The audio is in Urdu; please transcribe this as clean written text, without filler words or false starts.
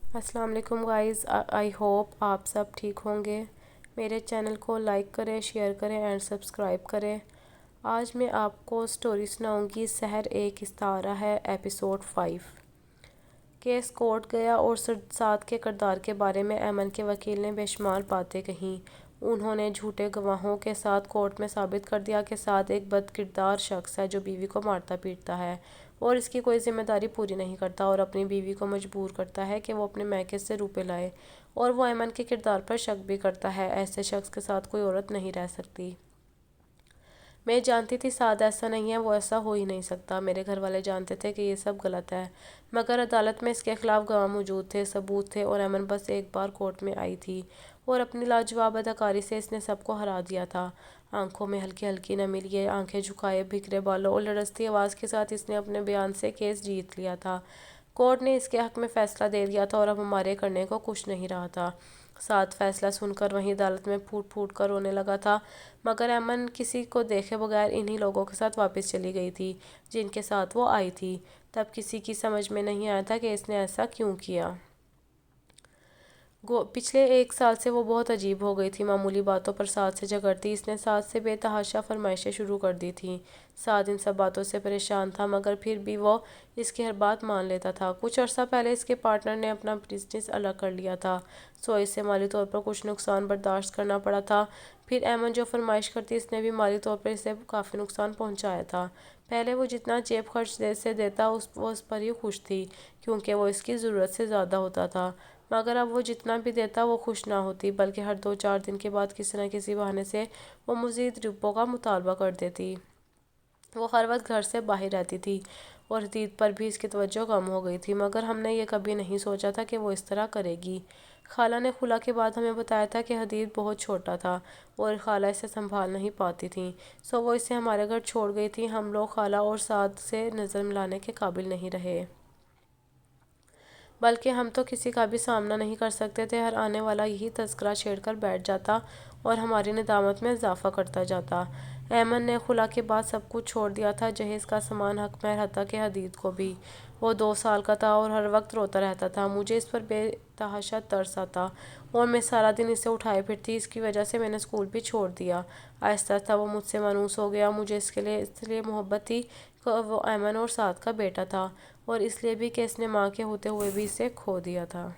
السلام علیکم گائز، آئی ہوپ آپ سب ٹھیک ہوں گے۔ میرے چینل کو لائک کریں، شیئر کریں اینڈ سبسکرائب کریں۔ آج میں آپ کو سٹوری سناؤں گی سحر ایک استعارہ ہے، ایپیسوڈ 5۔ کیس کورٹ گیا اور سعد کے کردار کے بارے میں ایمن کے وکیل نے بے شمار باتیں کہیں۔ انہوں نے جھوٹے گواہوں کے ساتھ کورٹ میں ثابت کر دیا کہ سعد ایک بد کردار شخص ہے جو بیوی کو مارتا پیٹتا ہے اور اس کی کوئی ذمہ داری پوری نہیں کرتا، اور اپنی بیوی کو مجبور کرتا ہے کہ وہ اپنے میکے سے روپے لائے، اور وہ ایمن کے کردار پر شک بھی کرتا ہے۔ ایسے شخص کے ساتھ کوئی عورت نہیں رہ سکتی۔ میں جانتی تھی سعد ایسا نہیں ہے، وہ ایسا ہو ہی نہیں سکتا۔ میرے گھر والے جانتے تھے کہ یہ سب غلط ہے، مگر عدالت میں اس کے خلاف گواہ موجود تھے، ثبوت تھے، اور ایمن بس ایک بار کورٹ میں آئی تھی اور اپنی لاجواب اداکاری سے اس نے سب کو ہرا دیا تھا۔ آنکھوں میں ہلکی ہلکی نمی لیے آنکھیں جھکائے، بکھرے بالوں اور لرزتی آواز کے ساتھ اس نے اپنے بیان سے کیس جیت لیا تھا۔ کورٹ نے اس کے حق میں فیصلہ دے دیا تھا اور اب ہمارے کرنے کو کچھ نہیں رہا تھا۔ سعد فیصلہ سن کر وہیں عدالت میں پھوٹ پھوٹ کر رونے لگا تھا، مگر ایمن کسی کو دیکھے بغیر انہی لوگوں کے ساتھ واپس چلی گئی تھی جن کے ساتھ وہ آئی تھی۔ تب کسی کی سمجھ میں نہیں آیا تھا کہ اس نے ایسا کیوں کیا۔ پچھلے 1 سال سے وہ بہت عجیب ہو گئی تھی، معمولی باتوں پر سعد سے جھگڑتی، اس نے سعد سے بے تحاشا فرمائشیں شروع کر دی تھیں۔ سعد ان سب باتوں سے پریشان تھا، مگر پھر بھی وہ اس کی ہر بات مان لیتا تھا۔ کچھ عرصہ پہلے اس کے پارٹنر نے اپنا بزنس الگ کر لیا تھا، سو اسے مالی طور پر کچھ نقصان برداشت کرنا پڑا تھا۔ پھر ایمن جو فرمائش کرتی، اس نے بھی مالی طور پر اسے کافی نقصان پہنچایا تھا۔ پہلے وہ جتنا جیب خرچ سے دیتا وہ اس پر ہی خوش تھی، کیونکہ وہ اس کی ضرورت سے زیادہ ہوتا تھا، مگر اب وہ جتنا بھی دیتا وہ خوش نہ ہوتی، بلکہ ہر 2-4 دن کے بعد کسی نہ کسی بہانے سے وہ مزید روپوں کا مطالبہ کر دیتی۔ وہ ہر وقت گھر سے باہر رہتی تھی اور حدید پر بھی اس کی توجہ کم ہو گئی تھی، مگر ہم نے یہ کبھی نہیں سوچا تھا کہ وہ اس طرح کرے گی۔ خالہ نے خلا کے بعد ہمیں بتایا تھا کہ حدید بہت چھوٹا تھا اور خالہ اسے سنبھال نہیں پاتی تھیں، سو وہ اسے ہمارے گھر چھوڑ گئی تھیں۔ ہم لوگ خالہ اور سعد سے نظر ملانے کے قابل نہیں رہے، بلکہ ہم تو کسی کا بھی سامنا نہیں کر سکتے تھے۔ ہر آنے والا یہی تذکرہ چھیڑ کر بیٹھ جاتا اور ہماری ندامت میں اضافہ کرتا جاتا۔ ایمن نے خلا کے بعد سب کچھ چھوڑ دیا تھا، جہیز کا سامان، حق مہر، حتیٰ کہ حدید کو بھی۔ وہ 2 سال کا تھا اور ہر وقت روتا رہتا تھا۔ مجھے اس پر بے تحاشا ترس آتا اور میں سارا دن اسے اٹھائے پھرتی۔ اس کی وجہ سے میں نے اسکول بھی چھوڑ دیا۔ آہستہ آہستہ وہ مجھ سے مانوس ہو گیا۔ مجھے اس لیے محبت تھی کہ وہ ایمن اور سعد کا بیٹا تھا، اور اس لیے بھی کہ اس نے ماں کے ہوتے ہوئے بھی اسے کھو دیا تھا۔